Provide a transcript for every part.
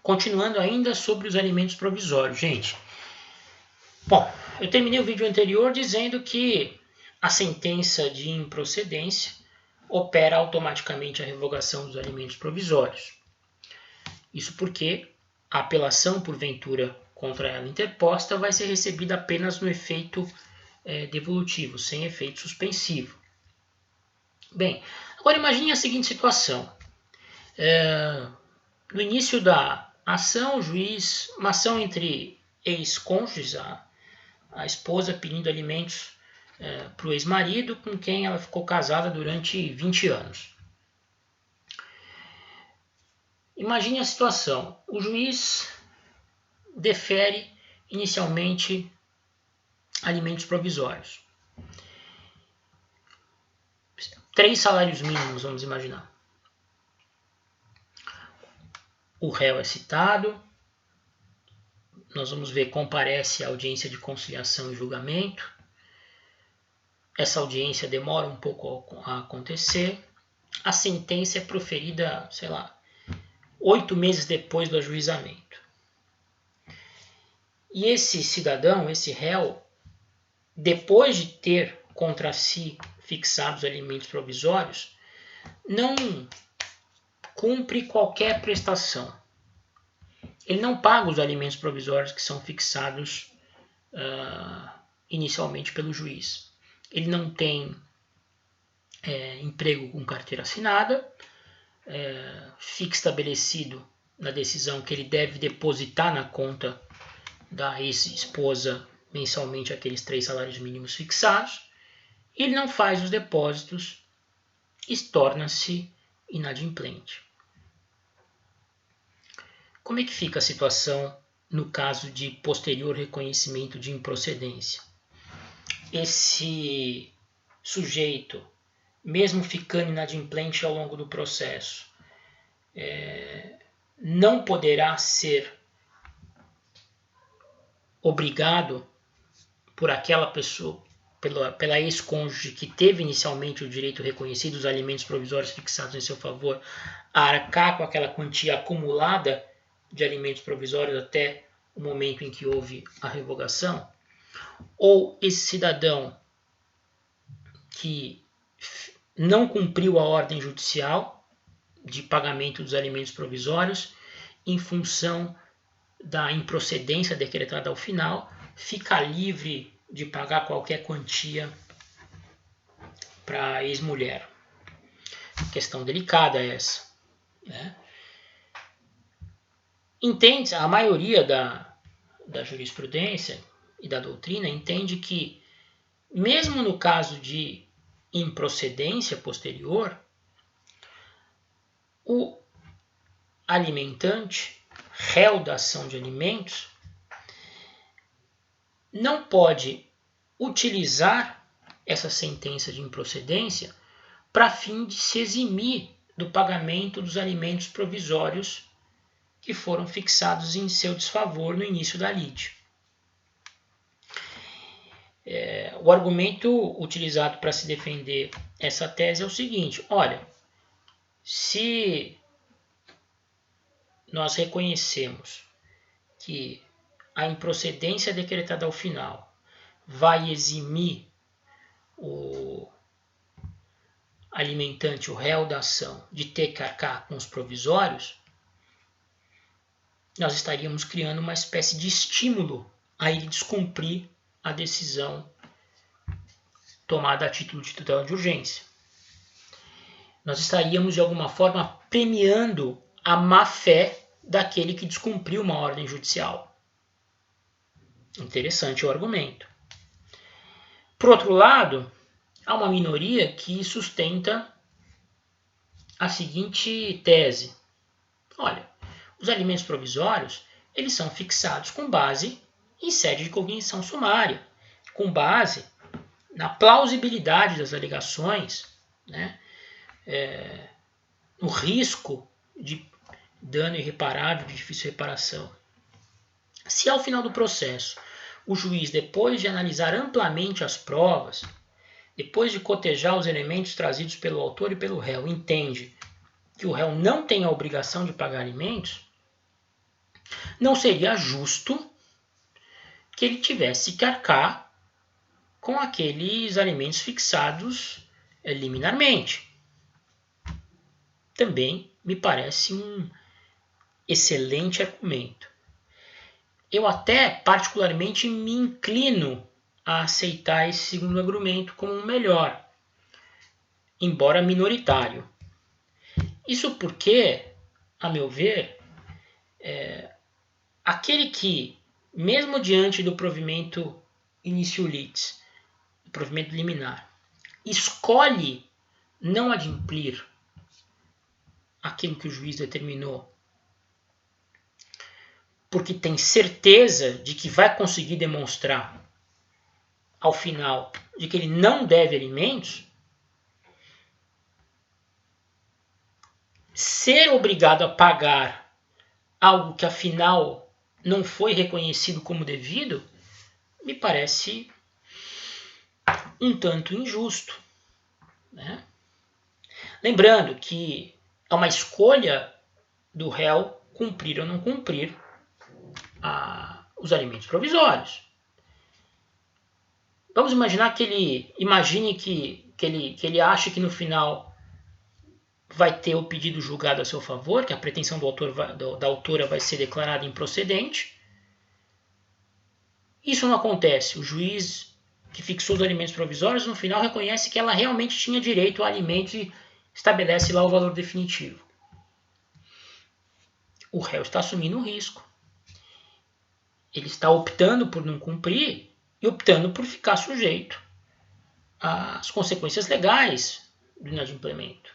continuando ainda sobre os alimentos provisórios, gente. Bom, eu terminei o vídeo anterior dizendo que a sentença de improcedência opera automaticamente a revogação dos alimentos provisórios. Isso porque a apelação por ventura contra ela interposta vai ser recebida apenas no efeito devolutivo, sem efeito suspensivo. Bem, agora imagine a seguinte situação. No início da ação, o juiz, uma ação entre ex-cônjuges, a esposa pedindo alimentos para o ex-marido, com quem ela ficou casada durante 20 anos. Imagine a situação. O juiz defere inicialmente alimentos provisórios. 3 salários mínimos, vamos imaginar. O réu é citado. Nós vamos ver, comparece à audiência de conciliação e julgamento. Essa audiência demora um pouco a acontecer. A sentença é proferida, 8 meses depois do ajuizamento. E esse cidadão, esse réu, depois de ter contra si fixados alimentos provisórios, não cumpre qualquer prestação. Ele não paga os alimentos provisórios que são fixados inicialmente pelo juiz. Ele não tem emprego com carteira assinada, fica estabelecido na decisão que ele deve depositar na conta da ex-esposa mensalmente aqueles 3 salários mínimos fixados. Ele não faz os depósitos e torna-se inadimplente. Como é que fica a situação no caso de posterior reconhecimento de improcedência? Esse sujeito, mesmo ficando inadimplente ao longo do processo, não poderá ser obrigado por aquela pessoa, pela ex-cônjuge que teve inicialmente o direito reconhecido, os alimentos provisórios fixados em seu favor, a arcar com aquela quantia acumulada de alimentos provisórios até o momento em que houve a revogação? Ou esse cidadão que não cumpriu a ordem judicial de pagamento dos alimentos provisórios, em função da improcedência decretada ao final, fica livre de pagar qualquer quantia para a ex-mulher. Questão delicada essa, né? Entende, a maioria da jurisprudência e da doutrina entende que, mesmo no caso de improcedência posterior, o alimentante, réu da ação de alimentos, não pode utilizar essa sentença de improcedência para fim de se eximir do pagamento dos alimentos provisórios que foram fixados em seu desfavor no início da lide. O argumento utilizado para se defender essa tese é o seguinte: olha, se nós reconhecemos que a improcedência decretada ao final vai eximir o alimentante, o réu da ação, de ter que arcar com os provisórios, nós estaríamos criando uma espécie de estímulo a ele descumprir a decisão tomada a título de tutela de urgência. Nós estaríamos, de alguma forma, premiando a má-fé daquele que descumpriu uma ordem judicial. Interessante o argumento. Por outro lado, há uma minoria que sustenta a seguinte tese: olha, os alimentos provisórios, eles são fixados com base em sede de cognição sumária, com base na plausibilidade das alegações, né, no risco de dano irreparável, de difícil reparação. Se ao final do processo o juiz, depois de analisar amplamente as provas, depois de cotejar os elementos trazidos pelo autor e pelo réu, entende que o réu não tem a obrigação de pagar alimentos, não seria justo que ele tivesse que arcar com aqueles alimentos fixados liminarmente. Também me parece um excelente argumento. Eu até particularmente me inclino a aceitar esse segundo argumento como o melhor, embora minoritário. Isso porque, a meu ver, aquele que, mesmo diante do provimento início litis, do provimento liminar, escolhe não adimplir aquilo que o juiz determinou, porque tem certeza de que vai conseguir demonstrar ao final de que ele não deve alimentos, ser obrigado a pagar algo que afinal não foi reconhecido como devido, me parece um tanto injusto, né? Lembrando que é uma escolha do réu cumprir ou não cumprir os alimentos provisórios. Vamos imaginar que ele ache que no final vai ter o pedido julgado a seu favor, que a pretensão da autora vai ser declarada improcedente. Isso não acontece. O juiz que fixou os alimentos provisórios, no final, reconhece que ela realmente tinha direito a alimentos e estabelece lá o valor definitivo. O réu está assumindo um risco. Ele está optando por não cumprir e optando por ficar sujeito às consequências legais do inadimplemento.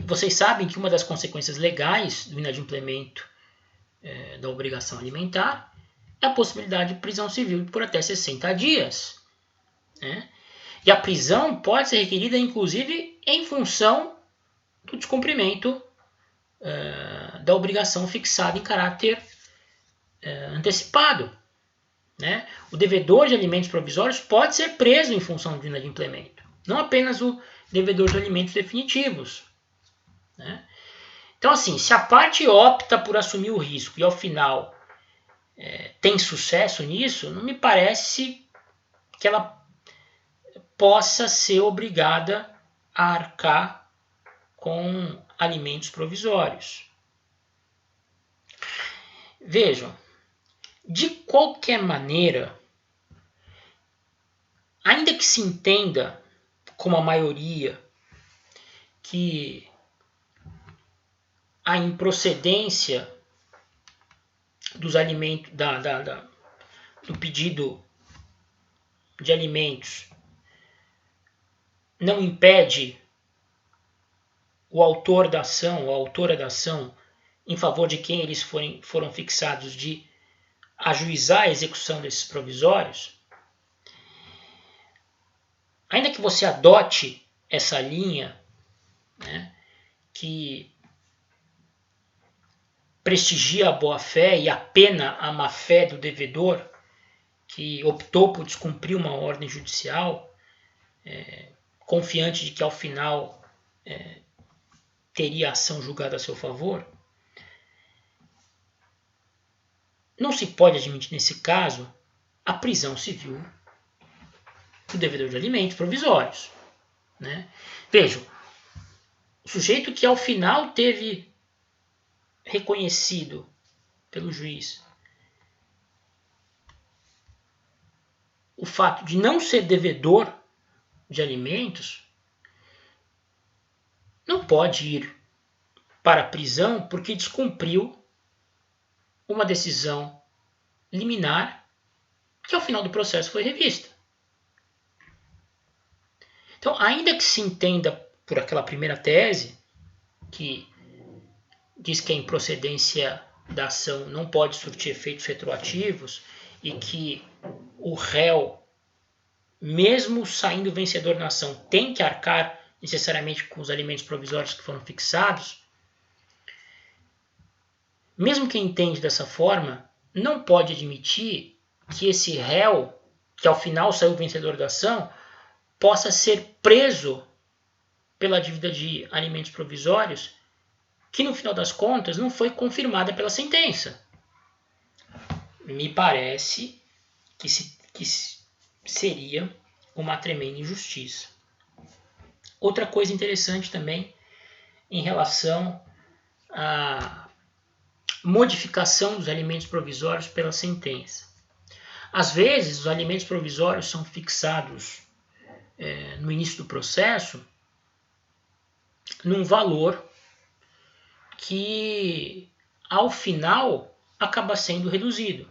Vocês sabem que uma das consequências legais do inadimplemento da obrigação alimentar é a possibilidade de prisão civil por até 60 dias. Né? E a prisão pode ser requerida, inclusive, em função do descumprimento da obrigação fixada em caráter antecipado. Né? O devedor de alimentos provisórios pode ser preso em função do inadimplemento, não apenas o devedor de alimentos definitivos. Né? Então, assim, se a parte opta por assumir o risco e ao final tem sucesso nisso, não me parece que ela possa ser obrigada a arcar com alimentos provisórios. Vejam, de qualquer maneira, ainda que se entenda, como a maioria, que a improcedência dos alimentos, do pedido de alimentos não impede o autor da ação, ou a autora da ação, em favor de quem eles foram fixados, de ajuizar a execução desses provisórios, ainda que você adote essa linha, né, que prestigia a boa-fé e apena a má-fé do devedor, que optou por descumprir uma ordem judicial, confiante de que ao final teria a ação julgada a seu favor, não se pode admitir nesse caso a prisão civil do devedor de alimentos provisórios. Né? Vejam, o sujeito que ao final teve reconhecido pelo juiz o fato de não ser devedor de alimentos, não pode ir para a prisão porque descumpriu uma decisão liminar que ao final do processo foi revista. Então, ainda que se entenda por aquela primeira tese, que diz que a improcedência da ação não pode surtir efeitos retroativos e que o réu, mesmo saindo vencedor na ação, tem que arcar necessariamente com os alimentos provisórios que foram fixados, mesmo quem entende dessa forma, não pode admitir que esse réu, que ao final saiu vencedor da ação, possa ser preso pela dívida de alimentos provisórios que no final das contas não foi confirmada pela sentença. Me parece que seria uma tremenda injustiça. Outra coisa interessante também em relação à modificação dos alimentos provisórios pela sentença. Às vezes, os alimentos provisórios são fixados no início do processo num valor que, ao final, acaba sendo reduzido.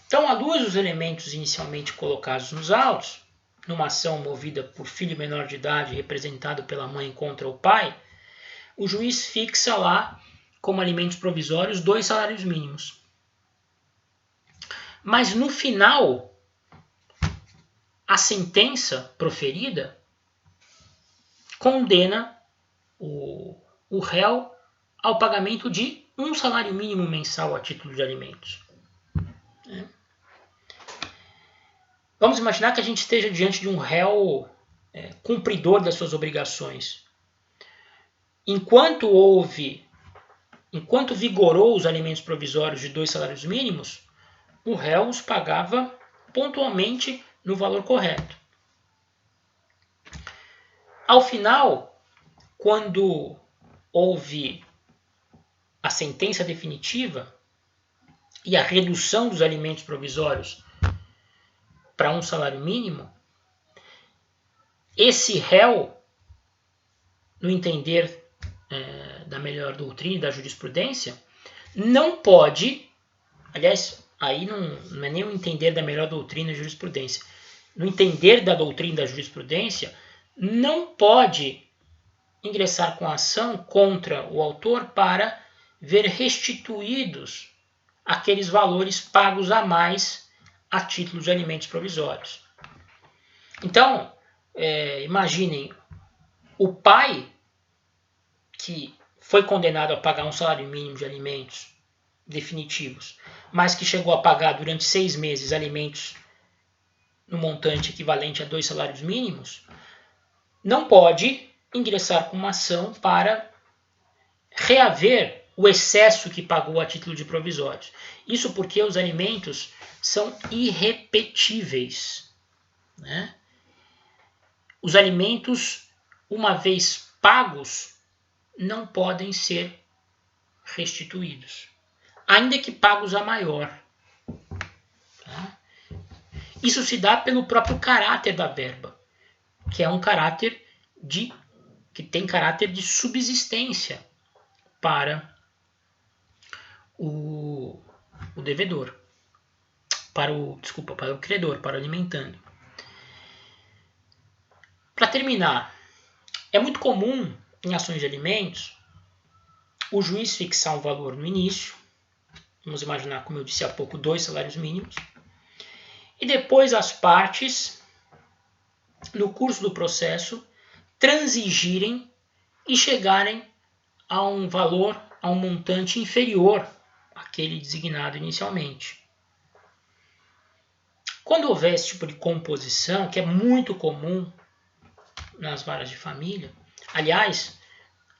Então, à luz dos elementos inicialmente colocados nos autos, numa ação movida por filho menor de idade representado pela mãe contra o pai, o juiz fixa lá, como alimentos provisórios, 2 salários mínimos. Mas no final, a sentença proferida condena o réu ao pagamento de 1 salário mínimo mensal a título de alimentos. Vamos imaginar que a gente esteja diante de um réu cumpridor das suas obrigações. Enquanto vigorou os alimentos provisórios de 2 salários mínimos, o réu os pagava pontualmente no valor correto. Ao final, quando houve a sentença definitiva e a redução dos alimentos provisórios para 1 salário mínimo, esse réu, no entender da melhor doutrina e da jurisprudência, não pode, aliás, aí não é nem o entender da melhor doutrina e jurisprudência, no entender da doutrina e da jurisprudência, não pode ingressar com ação contra o autor para ver restituídos aqueles valores pagos a mais a título de alimentos provisórios. Então, imaginem, o pai que foi condenado a pagar 1 salário mínimo de alimentos definitivos, mas que chegou a pagar durante 6 meses alimentos no montante equivalente a 2 salários mínimos, não pode ingressar com uma ação para reaver o excesso que pagou a título de provisórios. Isso porque os alimentos são irrepetíveis, né? Os alimentos, uma vez pagos, não podem ser restituídos, ainda que pagos a maior. Tá? Isso se dá pelo próprio caráter da verba, que é um caráter que tem caráter de subsistência para o devedor, para o credor, para o alimentando. Para terminar, é muito comum em ações de alimentos o juiz fixar um valor no início, vamos imaginar, como eu disse há pouco, 2 salários mínimos, e depois as partes, no curso do processo, transigirem e chegarem a um valor, a um montante inferior àquele designado inicialmente. Quando houver esse tipo de composição, que é muito comum nas varas de família, aliás,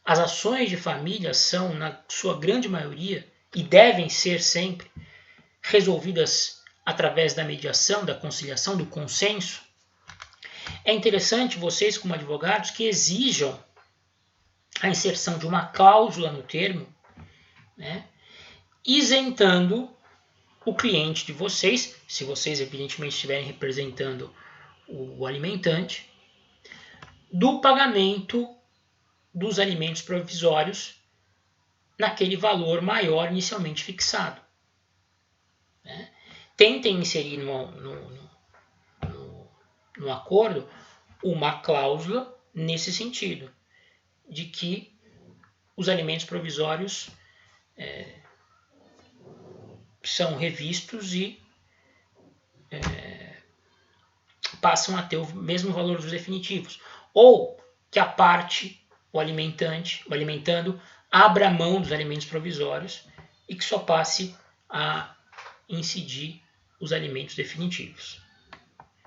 as ações de família são, na sua grande maioria, e devem ser sempre, resolvidas através da mediação, da conciliação, do consenso. É interessante vocês, como advogados, que exijam a inserção de uma cláusula no termo, né, isentando o cliente de vocês, se vocês evidentemente estiverem representando o alimentante, do pagamento dos alimentos provisórios naquele valor maior inicialmente fixado. Né? Tentem inserir no acordo uma cláusula nesse sentido, de que os alimentos provisórios são revistos e passam a ter o mesmo valor dos definitivos. Ou que a parte, o alimentando, abra mão dos alimentos provisórios e que só passe a incidir os alimentos definitivos.